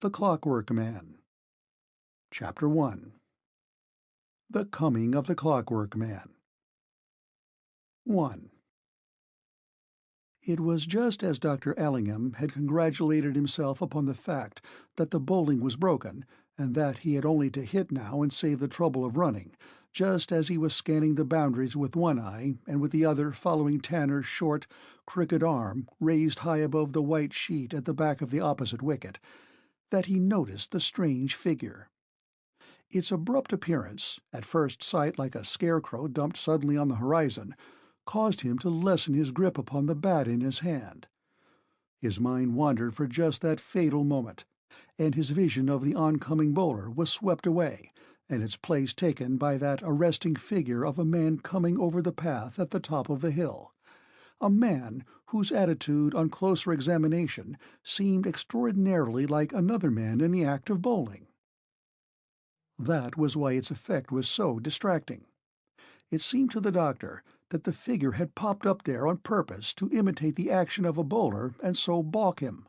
The Clockwork Man. Chapter 1. The Coming of the Clockwork Man. 1. It was just as Dr. Allingham had congratulated himself upon the fact that the bowling was broken, and that he had only to hit now and save the trouble of running, just as he was scanning the boundaries with one eye and with the other following Tanner's short, crooked arm raised high above the white sheet at the back of the opposite wicket, that he noticed the strange figure. Its abrupt appearance, at first sight like a scarecrow dumped suddenly on the horizon, caused him to lessen his grip upon the bat in his hand. His mind wandered for just that fatal moment, and his vision of the oncoming bowler was swept away, and its place taken by that arresting figure of a man coming over the path at the top of the hill, a man whose attitude on closer examination seemed extraordinarily like another man in the act of bowling. That was why its effect was so distracting. It seemed to the doctor that the figure had popped up there on purpose to imitate the action of a bowler and so balk him.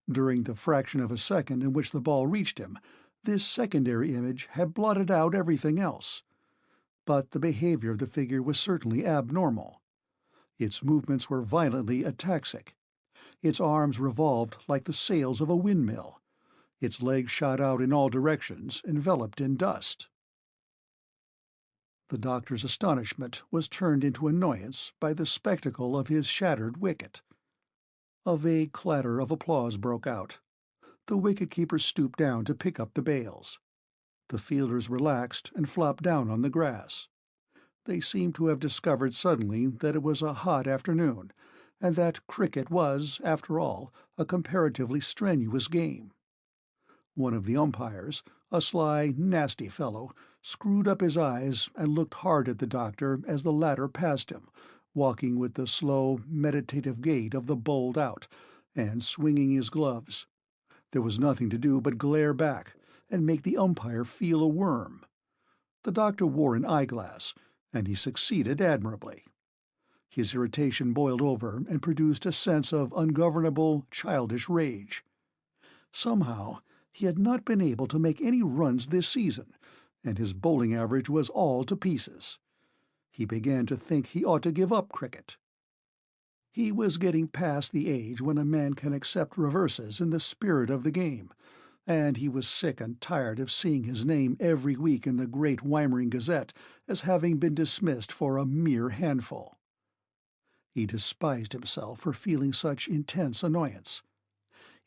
During the fraction of a second in which the ball reached him, this secondary image had blotted out everything else. But the behavior of the figure was certainly abnormal. Its movements were violently ataxic. Its arms revolved like the sails of a windmill. Its legs shot out in all directions, enveloped in dust. The doctor's astonishment was turned into annoyance by the spectacle of his shattered wicket. A vague clatter of applause broke out. The wicket-keeper stooped down to pick up the bails. The fielders relaxed and flopped down on the grass. They seemed to have discovered suddenly that it was a hot afternoon, and that cricket was, after all, a comparatively strenuous game. One of the umpires, a sly, nasty fellow, screwed up his eyes and looked hard at the doctor as the latter passed him, walking with the slow, meditative gait of the bowled out, and swinging his gloves. There was nothing to do but glare back and make the umpire feel a worm. The doctor wore an eyeglass, and he succeeded admirably. His irritation boiled over and produced a sense of ungovernable, childish rage. Somehow he had not been able to make any runs this season, and his bowling average was all to pieces. He began to think he ought to give up cricket. He was getting past the age when a man can accept reverses in the spirit of the game, and he was sick and tired of seeing his name every week in the great Weimering Gazette as having been dismissed for a mere handful. He despised himself for feeling such intense annoyance.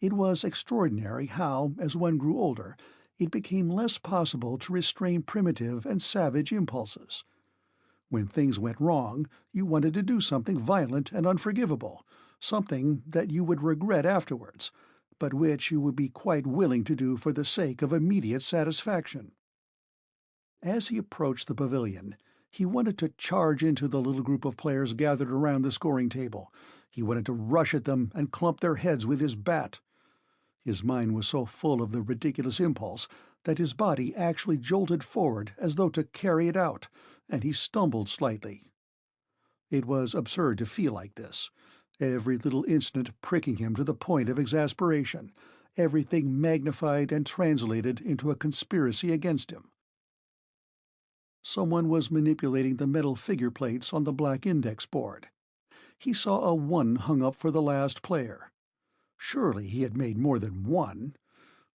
It was extraordinary how, as one grew older, it became less possible to restrain primitive and savage impulses. When things went wrong, you wanted to do something violent and unforgivable, something that you would regret afterwards, but which you would be quite willing to do for the sake of immediate satisfaction. As he approached the pavilion, he wanted to charge into the little group of players gathered around the scoring table. He wanted to rush at them and clump their heads with his bat. His mind was so full of the ridiculous impulse that his body actually jolted forward as though to carry it out, and he stumbled slightly. It was absurd to feel like this, every little incident pricking him to the point of exasperation, everything magnified and translated into a conspiracy against him. Someone was manipulating the metal figure plates on the black index board. He saw a 1 hung up for the last player. Surely he had made more than one.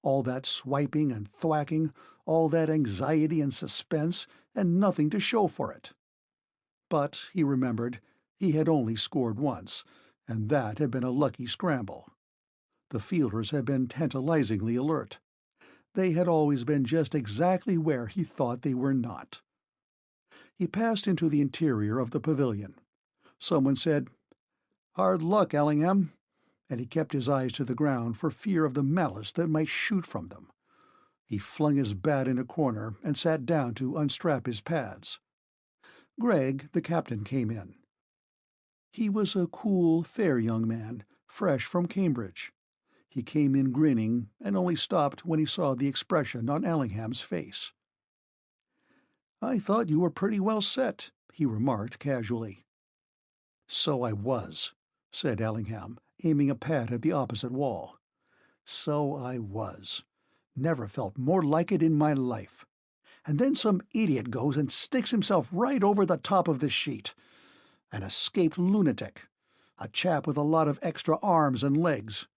All that swiping and thwacking, all that anxiety and suspense, and nothing to show for it. But, he remembered, he had only scored once, and that had been a lucky scramble. The fielders had been tantalizingly alert. They had always been just exactly where he thought they were not. He passed into the interior of the pavilion. Someone said, "Hard luck, Allingham," and he kept his eyes to the ground for fear of the malice that might shoot from them. He flung his bat in a corner and sat down to unstrap his pads. Gregg, the captain, came in. He was a cool, fair young man, fresh from Cambridge. He came in grinning, and only stopped when he saw the expression on Allingham's face. "I thought you were pretty well set," he remarked casually. "So I was," said Allingham, aiming a pad at the opposite wall. So I was. Never felt more like it in my life. And then some idiot goes and sticks himself right over the top of the sheet. An escaped lunatic. A chap with a lot of extra arms and legs.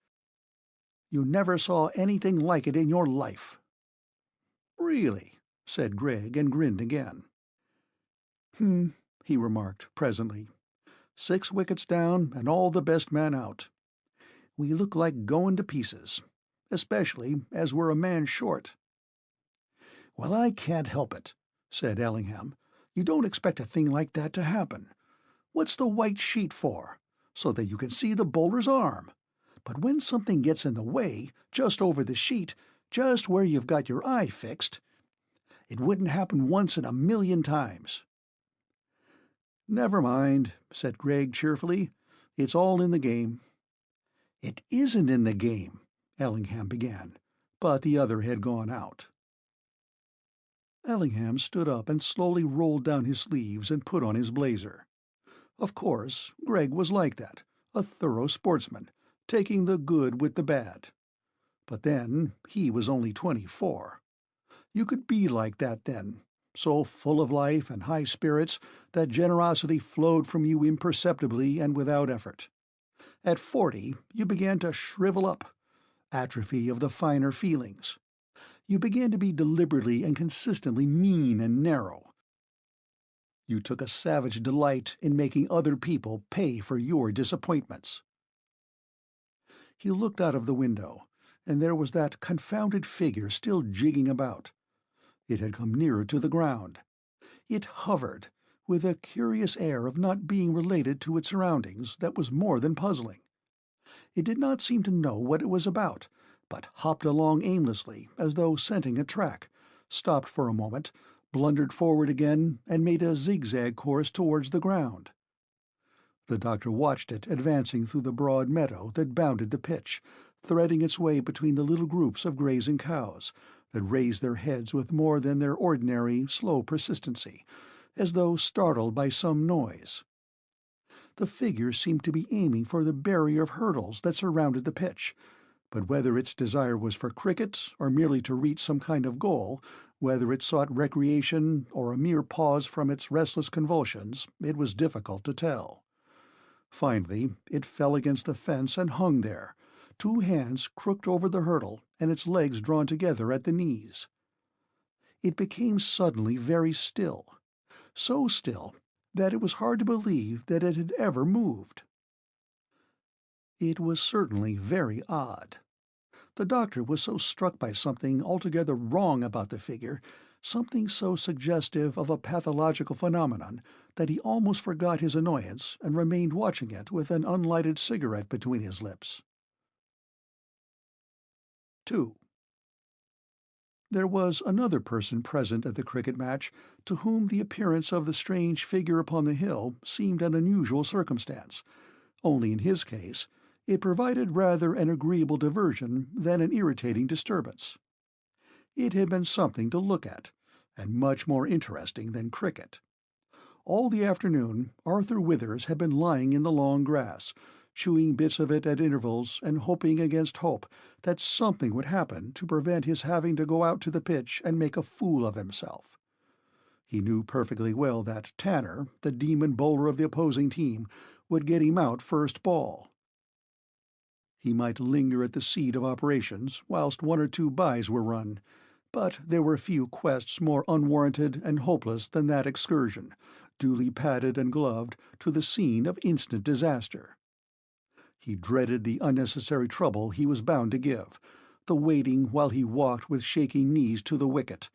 You never saw anything like it in your life. Really, said Gregg and grinned again. Hmm, he remarked presently. 6 wickets down and all the best man out. We look like going to pieces, especially as we're a man short. Well, I can't help it, said Ellingham. You don't expect a thing like that to happen. What's the white sheet for? So that you can see the bowler's arm. But when something gets in the way, just over the sheet, just where you've got your eye fixed, it wouldn't happen once in a million times. Never mind, said Gregg cheerfully. It's all in the game. It isn't in the game, Ellingham began, but the other had gone out. Ellingham stood up and slowly rolled down his sleeves and put on his blazer. Of course, Gregg was like that, a thorough sportsman, taking the good with the bad. But then, he was only 24. You could be like that then, so full of life and high spirits that generosity flowed from you imperceptibly and without effort. At 40, you began to shrivel up, atrophy of the finer feelings. You began to be deliberately and consistently mean and narrow. You took a savage delight in making other people pay for your disappointments. He looked out of the window, and there was that confounded figure still jigging about. It had come nearer to the ground. It hovered, with a curious air of not being related to its surroundings that was more than puzzling. It did not seem to know what it was about, but hopped along aimlessly as though scenting a track, stopped for a moment, blundered forward again, and made a zigzag course towards the ground. The doctor watched it advancing through the broad meadow that bounded the pitch, threading its way between the little groups of grazing cows that raised their heads with more than their ordinary slow persistency, as though startled by some noise. The figure seemed to be aiming for the barrier of hurdles that surrounded the pitch, but whether its desire was for cricket or merely to reach some kind of goal, whether it sought recreation or a mere pause from its restless convulsions, it was difficult to tell. Finally, it fell against the fence and hung there, 2 hands crooked over the hurdle and its legs drawn together at the knees. It became suddenly very still, so still that it was hard to believe that it had ever moved. It was certainly very odd. The doctor was so struck by something altogether wrong about the figure, something so suggestive of a pathological phenomenon, that he almost forgot his annoyance and remained watching it with an unlighted cigarette between his lips. 2. There was another person present at the cricket match to whom the appearance of the strange figure upon the hill seemed an unusual circumstance, only in his case it provided rather an agreeable diversion than an irritating disturbance. It had been something to look at, and much more interesting than cricket. All the afternoon Arthur Withers had been lying in the long grass, chewing bits of it at intervals and hoping against hope that something would happen to prevent his having to go out to the pitch and make a fool of himself. He knew perfectly well that Tanner, the demon bowler of the opposing team, would get him out first ball. He might linger at the seat of operations whilst 1 or 2 byes were run, but there were few quests more unwarranted and hopeless than that excursion, duly padded and gloved, to the scene of instant disaster. He dreaded the unnecessary trouble he was bound to give, the waiting while he walked with shaking knees to the wicket,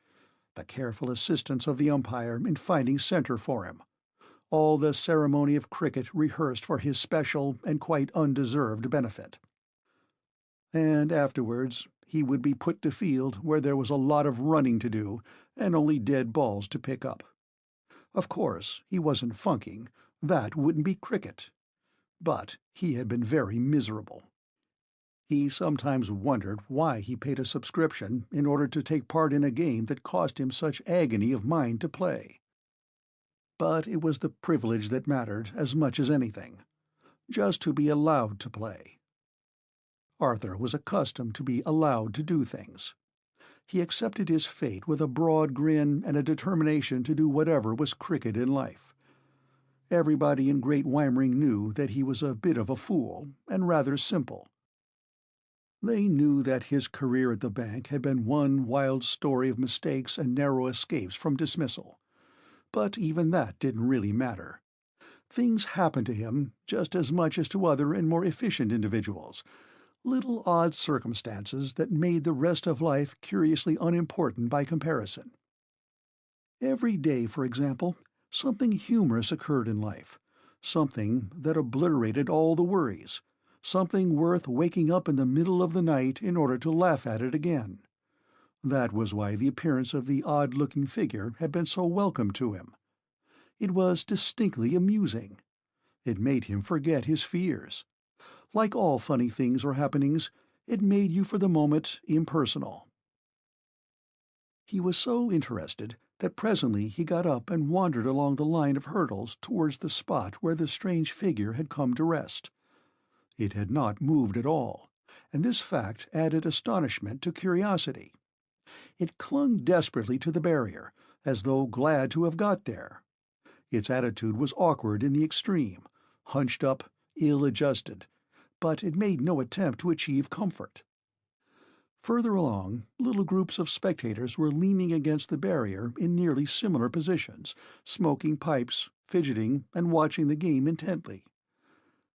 the careful assistance of the umpire in finding centre for him, all the ceremony of cricket rehearsed for his special and quite undeserved benefit. And afterwards he would be put to field where there was a lot of running to do and only dead balls to pick up. Of course, he wasn't funking. That wouldn't be cricket. But he had been very miserable. He sometimes wondered why he paid a subscription in order to take part in a game that cost him such agony of mind to play. But it was the privilege that mattered as much as anything, just to be allowed to play. Arthur was accustomed to be allowed to do things. He accepted his fate with a broad grin and a determination to do whatever was crooked in life. Everybody in Great Weimering knew that he was a bit of a fool, and rather simple. They knew that his career at the bank had been one wild story of mistakes and narrow escapes from dismissal. But even that didn't really matter. Things happened to him just as much as to other and more efficient individuals, little odd circumstances that made the rest of life curiously unimportant by comparison. Every day, for example, something humorous occurred in life, something that obliterated all the worries, something worth waking up in the middle of the night in order to laugh at it again. That was why the appearance of the odd-looking figure had been so welcome to him. It was distinctly amusing. It made him forget his fears. Like all funny things or happenings, it made you for the moment impersonal. He was so interested that presently he got up and wandered along the line of hurdles towards the spot where the strange figure had come to rest. It had not moved at all, and this fact added astonishment to curiosity. It clung desperately to the barrier, as though glad to have got there. Its attitude was awkward in the extreme, hunched up, ill-adjusted, but it made no attempt to achieve comfort. Further along, little groups of spectators were leaning against the barrier in nearly similar positions, smoking pipes, fidgeting, and watching the game intently.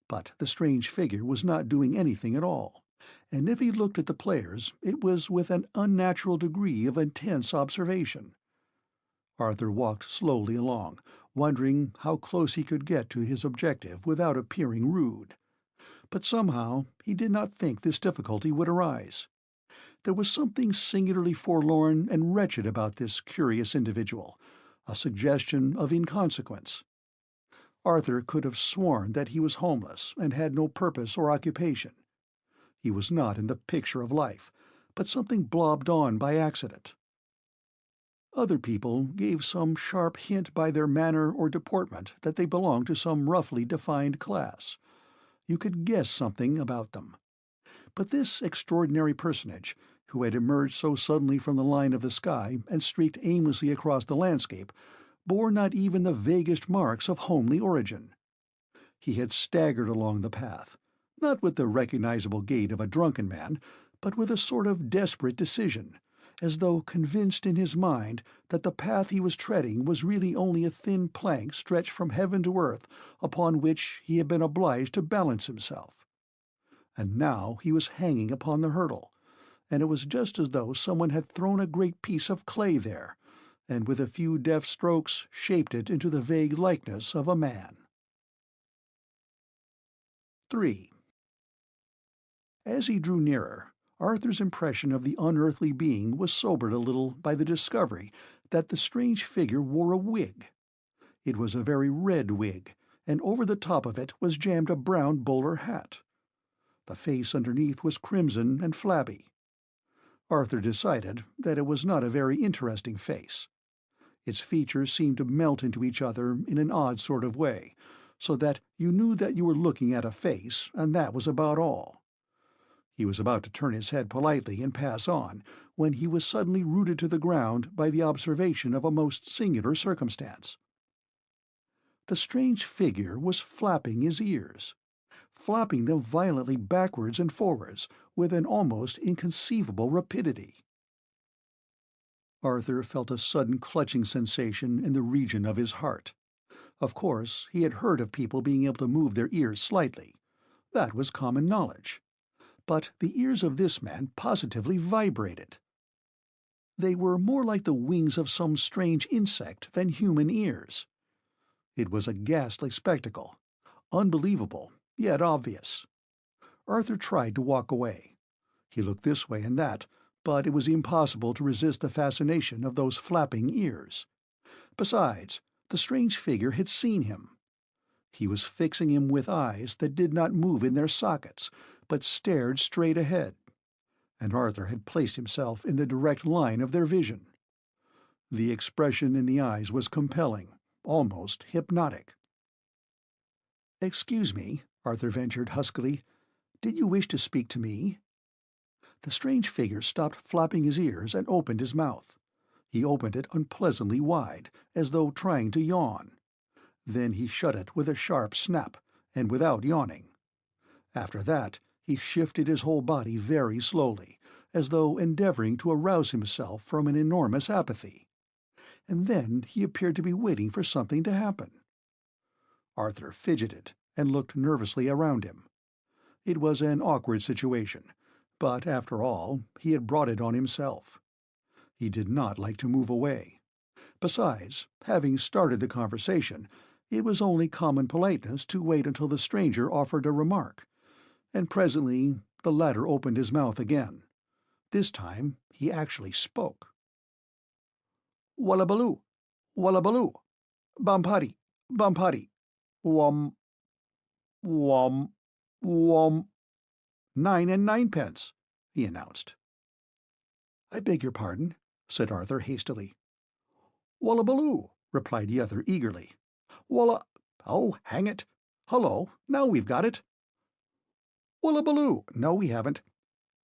But the strange figure was not doing anything at all, and if he looked at the players, it was with an unnatural degree of intense observation. Arthur walked slowly along, wondering how close he could get to his objective without appearing rude. But somehow he did not think this difficulty would arise. There was something singularly forlorn and wretched about this curious individual, a suggestion of inconsequence. Arthur could have sworn that he was homeless and had no purpose or occupation. He was not in the picture of life, but something blobbed on by accident. Other people gave some sharp hint by their manner or deportment that they belonged to some roughly defined class. You could guess something about them. But this extraordinary personage, who had emerged so suddenly from the line of the sky and streaked aimlessly across the landscape, bore not even the vaguest marks of homely origin. He had staggered along the path, not with the recognizable gait of a drunken man, but with a sort of desperate decision, as though convinced in his mind that the path he was treading was really only a thin plank stretched from heaven to earth upon which he had been obliged to balance himself. And now he was hanging upon the hurdle, and it was just as though someone had thrown a great piece of clay there, and with a few deft strokes shaped it into the vague likeness of a man. 3. As he drew nearer, Arthur's impression of the unearthly being was sobered a little by the discovery that the strange figure wore a wig. It was a very red wig, and over the top of it was jammed a brown bowler hat. The face underneath was crimson and flabby. Arthur decided that it was not a very interesting face. Its features seemed to melt into each other in an odd sort of way, so that you knew that you were looking at a face, and that was about all. He was about to turn his head politely and pass on, when he was suddenly rooted to the ground by the observation of a most singular circumstance. The strange figure was flapping his ears, flapping them violently backwards and forwards with an almost inconceivable rapidity. Arthur felt a sudden clutching sensation in the region of his heart. Of course, he had heard of people being able to move their ears slightly. That was common knowledge. But the ears of this man positively vibrated. They were more like the wings of some strange insect than human ears. It was a ghastly spectacle, unbelievable, yet obvious. Arthur tried to walk away. He looked this way and that, but it was impossible to resist the fascination of those flapping ears. Besides, the strange figure had seen him. He was fixing him with eyes that did not move in their sockets, but stared straight ahead, and Arthur had placed himself in the direct line of their vision. The expression in the eyes was compelling, almost hypnotic. "Excuse me," Arthur ventured huskily, Did you wish to speak to me?" The strange figure stopped flapping his ears and opened his mouth. He opened it unpleasantly wide, as though trying to yawn. Then he shut it with a sharp snap, and without yawning. After that, he shifted his whole body very slowly, as though endeavoring to arouse himself from an enormous apathy. And then he appeared to be waiting for something to happen. Arthur fidgeted and looked nervously around him. It was an awkward situation, but after all, he had brought it on himself. He did not like to move away. Besides, having started the conversation, it was only common politeness to wait until the stranger offered a remark, and presently the latter opened his mouth again. This time he actually spoke. "Wallabaloo, wallabaloo, Bampati, Bampati, wum, wum, wum, 9 and ninepence," he announced. "I beg your pardon," said Arthur hastily. "Wallabaloo," replied the other eagerly. "Walla... oh, hang it! Hullo, now we've got it. Wallabaloo, no, we haven't.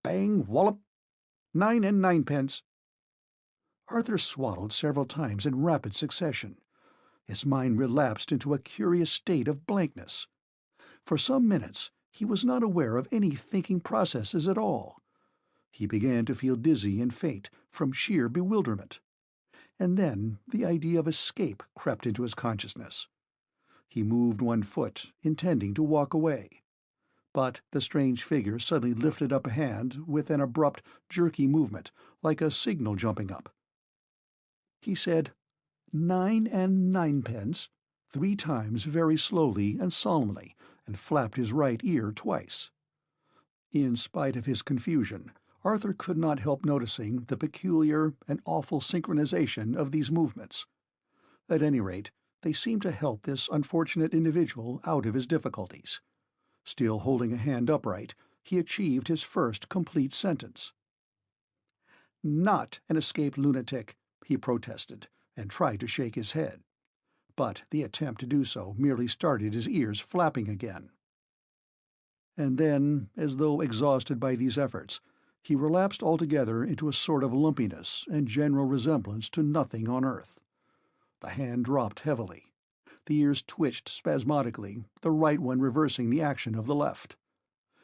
Bang, wallop, 9 and ninepence." Arthur swallowed several times in rapid succession. His mind relapsed into a curious state of blankness. For some minutes he was not aware of any thinking processes at all. He began to feel dizzy and faint from sheer bewilderment. And then the idea of escape crept into his consciousness. He moved one foot, intending to walk away. But the strange figure suddenly lifted up a hand with an abrupt, jerky movement, like a signal jumping up. He said, 9 and ninepence, 3 times very slowly and solemnly, and flapped his right ear twice. In spite of his confusion, Arthur could not help noticing the peculiar and awful synchronization of these movements. At any rate, they seemed to help this unfortunate individual out of his difficulties. Still holding a hand upright, he achieved his first complete sentence. "Not an escaped lunatic," he protested, and tried to shake his head. But the attempt to do so merely started his ears flapping again. And then, as though exhausted by these efforts, he relapsed altogether into a sort of lumpiness and general resemblance to nothing on earth. The hand dropped heavily. The ears twitched spasmodically, the right one reversing the action of the left.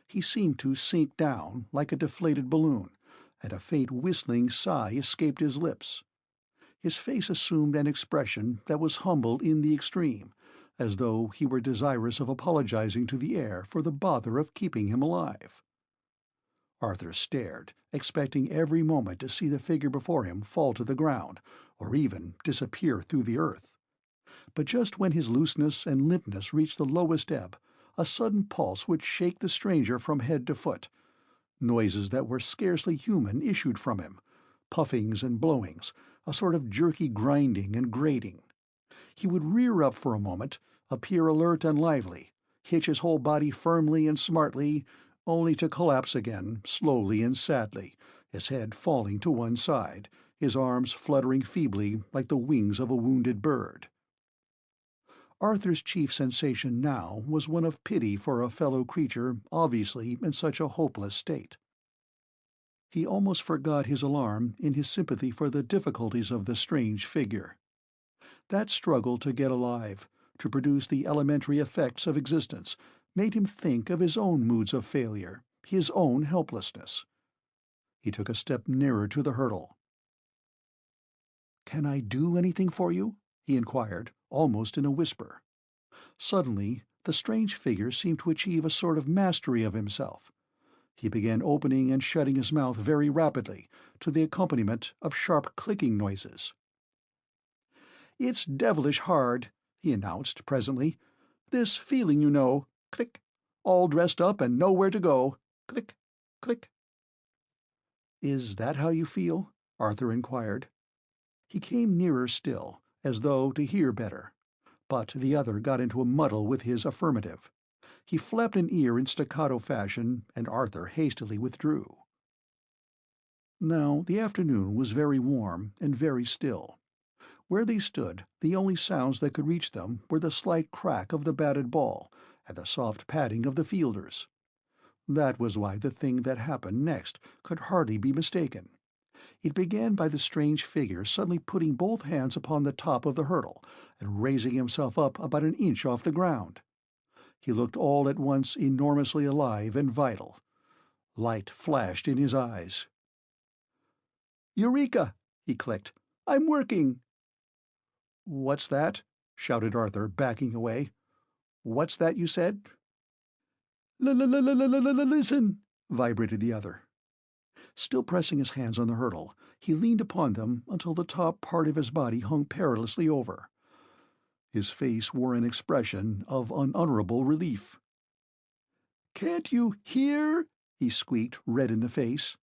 He seemed to sink down like a deflated balloon, and a faint whistling sigh escaped his lips. His face assumed an expression that was humble in the extreme, as though he were desirous of apologizing to the air for the bother of keeping him alive. Arthur stared, expecting every moment to see the figure before him fall to the ground, or even disappear through the earth. But just when his looseness and limpness reached the lowest ebb, a sudden pulse would shake the stranger from head to foot. Noises that were scarcely human issued from him, puffings and blowings, a sort of jerky grinding and grating. He would rear up for a moment, appear alert and lively, hitch his whole body firmly and smartly, only to collapse again, slowly and sadly, his head falling to one side, his arms fluttering feebly like the wings of a wounded bird. Arthur's chief sensation now was one of pity for a fellow creature obviously in such a hopeless state. He almost forgot his alarm in his sympathy for the difficulties of the strange figure. That struggle to get alive, to produce the elementary effects of existence, made him think of his own moods of failure, his own helplessness. He took a step nearer to the hurdle. "Can I do anything for you?" he inquired, almost in a whisper. Suddenly the strange figure seemed to achieve a sort of mastery of himself. He began opening and shutting his mouth very rapidly, to the accompaniment of sharp clicking noises. "It's devilish hard," he announced presently. "This feeling, you know. Click. All dressed up and nowhere to go. Click, click." "Is that how you feel?" Arthur inquired. He came nearer still, as though to hear better, but the other got into a muddle with his affirmative. He flapped an ear in staccato fashion, and Arthur hastily withdrew. Now the afternoon was very warm and very still. Where they stood, the only sounds that could reach them were the slight crack of the batted ball and the soft padding of the fielders. That was why the thing that happened next could hardly be mistaken. It began by the strange figure suddenly putting both hands upon the top of the hurdle and raising himself up about an inch off the ground. He looked all at once enormously alive and vital. Light flashed in his eyes. "Eureka!" he clicked. "I'm working!" "What's that?" shouted Arthur, backing away. "What's that you said?" "Listen!" vibrated the other. Still pressing his hands on the hurdle, he leaned upon them until the top part of his body hung perilously over. His face wore an expression of unutterable relief. "Can't you hear?" he squeaked, red in the face.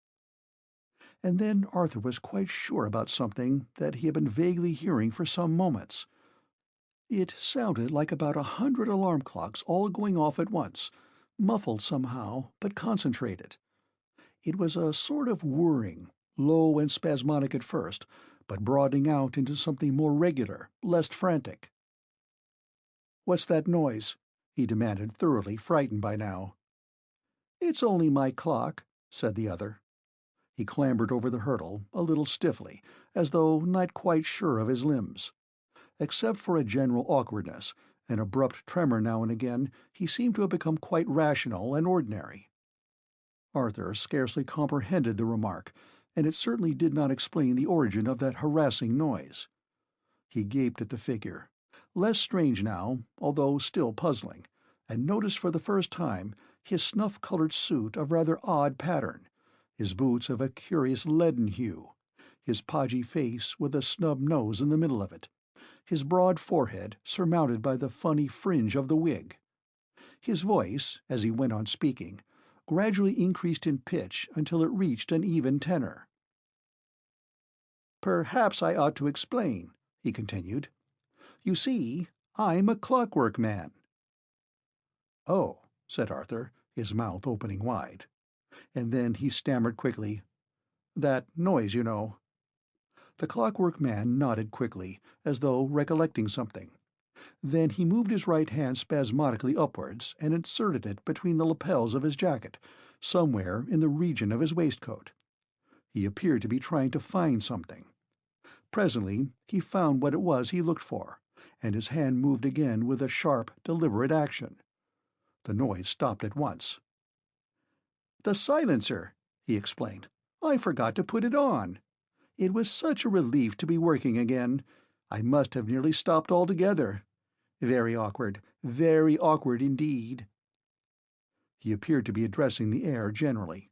And then Arthur was quite sure about something that he had been vaguely hearing for some moments. It sounded like about 100 alarm clocks all going off at once, muffled somehow, but concentrated. It was a sort of whirring, low and spasmodic at first, but broadening out into something more regular, less frantic. "What's that noise?" he demanded, thoroughly frightened by now. "It's only my clock," said the other. He clambered over the hurdle, a little stiffly, as though not quite sure of his limbs. Except for a general awkwardness, an abrupt tremor now and again, he seemed to have become quite rational and ordinary. Arthur scarcely comprehended the remark, and it certainly did not explain the origin of that harassing noise. He gaped at the figure, less strange now, although still puzzling, and noticed for the first time his snuff-colored suit of rather odd pattern, his boots of a curious leaden hue, his podgy face with a snub nose in the middle of it, his broad forehead surmounted by the funny fringe of the wig. His voice, as he went on speaking, gradually increased in pitch until it reached an even tenor. "Perhaps I ought to explain," he continued. "You see, I'm a Clockwork Man." "Oh," said Arthur, his mouth opening wide. And then he stammered quickly, "That noise, you know." The Clockwork Man nodded quickly, as though recollecting something. Then he moved his right hand spasmodically upwards and inserted it between the lapels of his jacket, somewhere in the region of his waistcoat. He appeared to be trying to find something. Presently he found what it was he looked for, and his hand moved again with a sharp, deliberate action. The noise stopped at once. "The silencer," he explained. "I forgot to put it on. It was such a relief to be working again. I must have nearly stopped altogether. Very awkward indeed." He appeared to be addressing the air generally.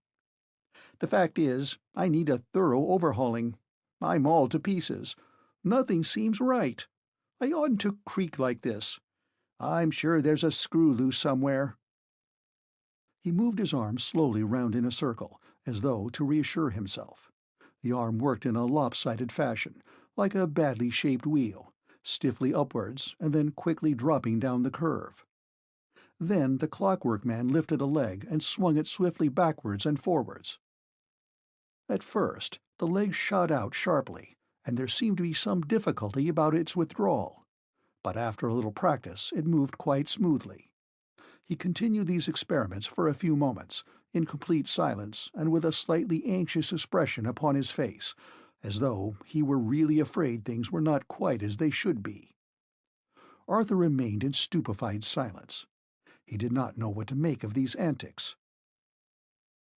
"The fact is, I need a thorough overhauling. I'm all to pieces. Nothing seems right. I oughtn't to creak like this. I'm sure there's a screw loose somewhere." He moved his arm slowly round in a circle, as though to reassure himself. The arm worked in a lopsided fashion, like a badly shaped wheel, stiffly upwards and then quickly dropping down the curve. Then the Clockwork Man lifted a leg and swung it swiftly backwards and forwards. At first the leg shot out sharply, and there seemed to be some difficulty about its withdrawal, but after a little practice it moved quite smoothly. He continued these experiments for a few moments, in complete silence and with a slightly anxious expression upon his face, as though he were really afraid things were not quite as they should be. Arthur remained in stupefied silence. He did not know what to make of these antics.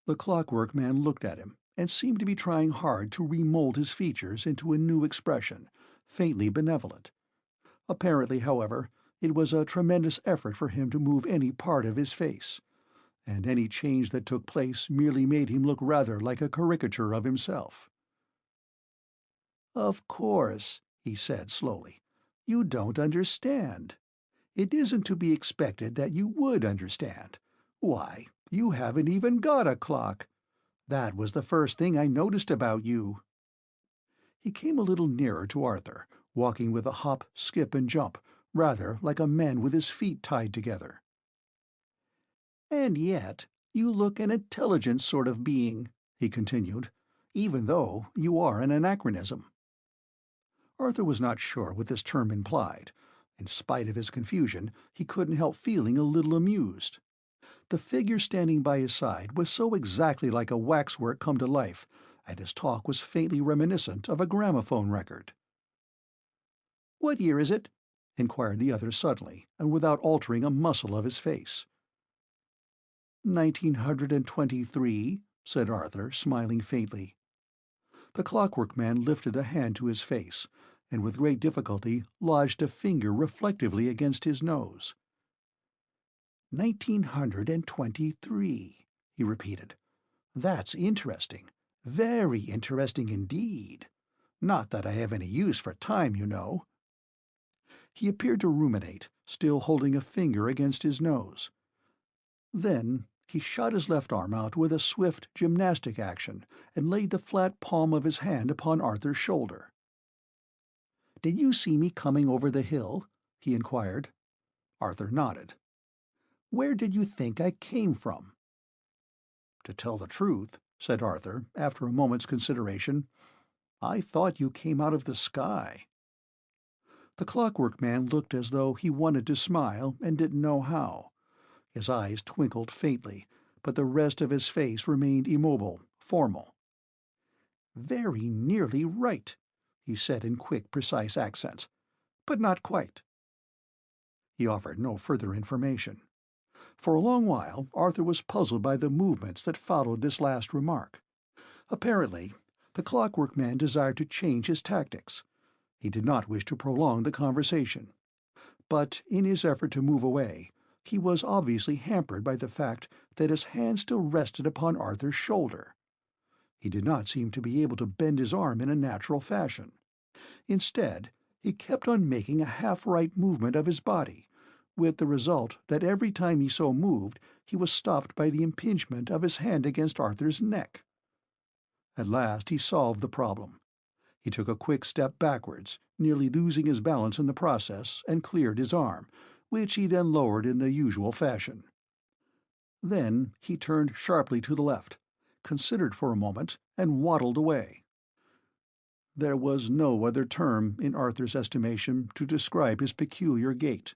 The Clockwork Man looked at him, and seemed to be trying hard to remold his features into a new expression, faintly benevolent. Apparently, however, it was a tremendous effort for him to move any part of his face, and any change that took place merely made him look rather like a caricature of himself. "Of course," he said slowly, "you don't understand. It isn't to be expected that you would understand. Why, you haven't even got a clock. That was the first thing I noticed about you." He came a little nearer to Arthur, walking with a hop, skip, and jump, rather like a man with his feet tied together. "And yet you look an intelligent sort of being," he continued, "even though you are an anachronism." Arthur was not sure what this term implied. In spite of his confusion, he couldn't help feeling a little amused. The figure standing by his side was so exactly like a waxwork come to life, and his talk was faintly reminiscent of a gramophone record. "What year is it?" inquired the other suddenly, and without altering a muscle of his face. 1923, said Arthur, smiling faintly. The Clockwork Man lifted a hand to his face, and with great difficulty lodged a finger reflectively against his nose. 1923, he repeated. That's interesting. Very interesting indeed. Not that I have any use for time, you know. He appeared to ruminate, still holding a finger against his nose. Then he shot his left arm out with a swift gymnastic action and laid the flat palm of his hand upon Arthur's shoulder. "Did you see me coming over the hill?" he inquired. Arthur nodded. "Where did you think I came from?" "To tell the truth," said Arthur, after a moment's consideration, "I thought you came out of the sky." The Clockwork Man looked as though he wanted to smile and didn't know how. His eyes twinkled faintly, but the rest of his face remained immobile, formal. "Very nearly right," he said in quick, precise accents, "but not quite." He offered no further information. For a long while Arthur was puzzled by the movements that followed this last remark. Apparently, the Clockwork Man desired to change his tactics. He did not wish to prolong the conversation. But in his effort to move away, he was obviously hampered by the fact that his hand still rested upon Arthur's shoulder. He did not seem to be able to bend his arm in a natural fashion. Instead, he kept on making a half-right movement of his body, with the result that every time he so moved he was stopped by the impingement of his hand against Arthur's neck. At last he solved the problem. He took a quick step backwards, nearly losing his balance in the process, and cleared his arm, which he then lowered in the usual fashion. Then he turned sharply to the left, considered for a moment, and waddled away. There was no other term, in Arthur's estimation, to describe his peculiar gait.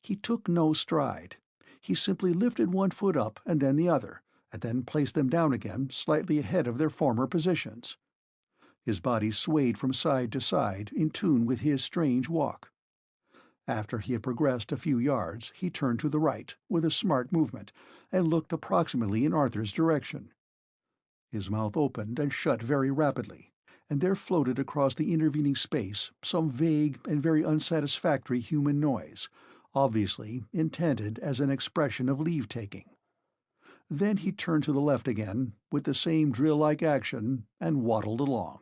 He took no stride. He simply lifted one foot up and then the other, and then placed them down again slightly ahead of their former positions. His body swayed from side to side in tune with his strange walk. After he had progressed a few yards, he turned to the right, with a smart movement, and looked approximately in Arthur's direction. His mouth opened and shut very rapidly, and there floated across the intervening space some vague and very unsatisfactory human noise, obviously intended as an expression of leave-taking. Then he turned to the left again, with the same drill-like action, and waddled along.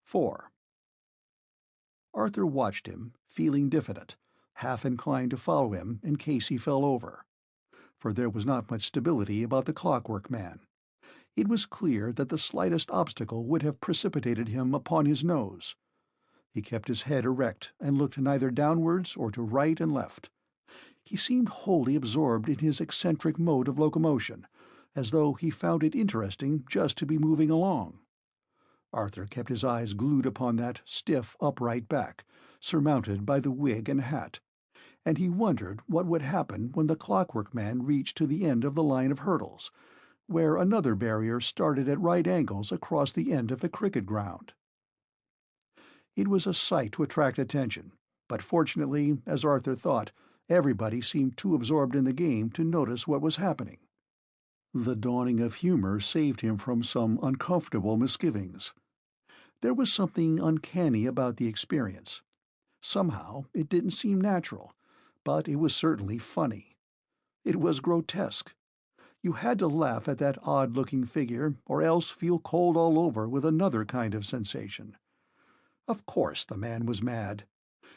4. Arthur watched him, feeling diffident, half inclined to follow him in case he fell over. For there was not much stability about the Clockwork Man. It was clear that the slightest obstacle would have precipitated him upon his nose. He kept his head erect and looked neither downwards or to right and left. He seemed wholly absorbed in his eccentric mode of locomotion, as though he found it interesting just to be moving along. Arthur kept his eyes glued upon that stiff, upright back, surmounted by the wig and hat, and he wondered what would happen when the Clockwork Man reached to the end of the line of hurdles, where another barrier started at right angles across the end of the cricket ground. It was a sight to attract attention, but fortunately, as Arthur thought, everybody seemed too absorbed in the game to notice what was happening. The dawning of humor saved him from some uncomfortable misgivings. There was something uncanny about the experience. Somehow it didn't seem natural, but it was certainly funny. It was grotesque. You had to laugh at that odd-looking figure, or else feel cold all over with another kind of sensation. Of course the man was mad.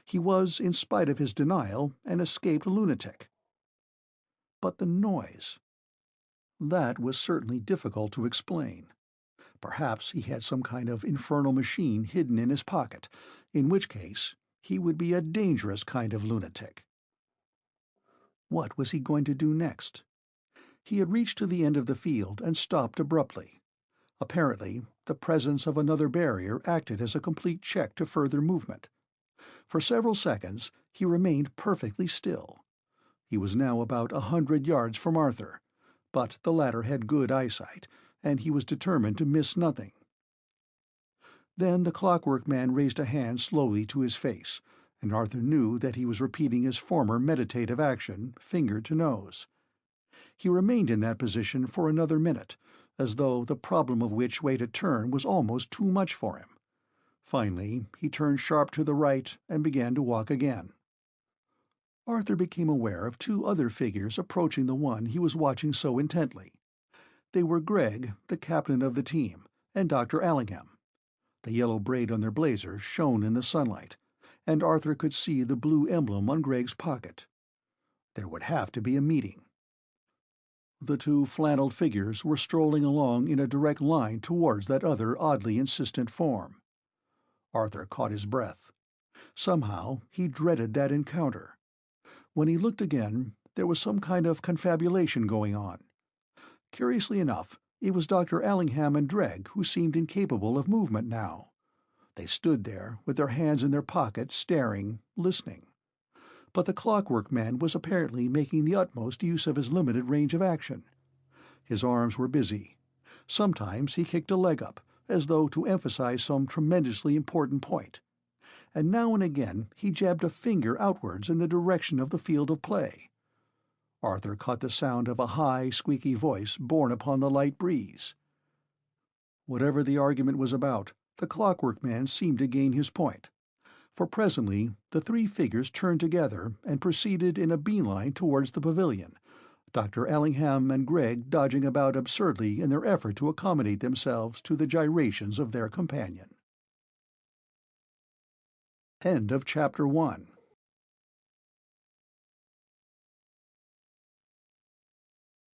He was, in spite of his denial, an escaped lunatic. But the noise. That was certainly difficult to explain. Perhaps he had some kind of infernal machine hidden in his pocket, in which case he would be a dangerous kind of lunatic. What was he going to do next? He had reached to the end of the field and stopped abruptly. Apparently, the presence of another barrier acted as a complete check to further movement. For several seconds he remained perfectly still. He was now about 100 yards from Arthur, but the latter had good eyesight, and he was determined to miss nothing. Then the Clockwork Man raised a hand slowly to his face, and Arthur knew that he was repeating his former meditative action, finger to nose. He remained in that position for another minute, as though the problem of which way to turn was almost too much for him. Finally he turned sharp to the right and began to walk again. Arthur became aware of two other figures approaching the one he was watching so intently. They were Gregg, the captain of the team, and Dr. Allingham. The yellow braid on their blazers shone in the sunlight, and Arthur could see the blue emblem on Gregg's pocket. There would have to be a meeting. The two flannelled figures were strolling along in a direct line towards that other oddly insistent form. Arthur caught his breath. Somehow he dreaded that encounter. When he looked again, there was some kind of confabulation going on. Curiously enough, it was Dr. Allingham and Gregg who seemed incapable of movement now. They stood there, with their hands in their pockets, staring, listening. But the Clockwork Man was apparently making the utmost use of his limited range of action. His arms were busy. Sometimes he kicked a leg up, as though to emphasize some tremendously important point, and now and again he jabbed a finger outwards in the direction of the field of play. Arthur caught the sound of a high, squeaky voice borne upon the light breeze. Whatever the argument was about, the Clockwork Man seemed to gain his point, for presently the three figures turned together and proceeded in a bee-line towards the pavilion, Dr. Allingham and Gregg dodging about absurdly in their effort to accommodate themselves to the gyrations of their companion. End of Chapter 1.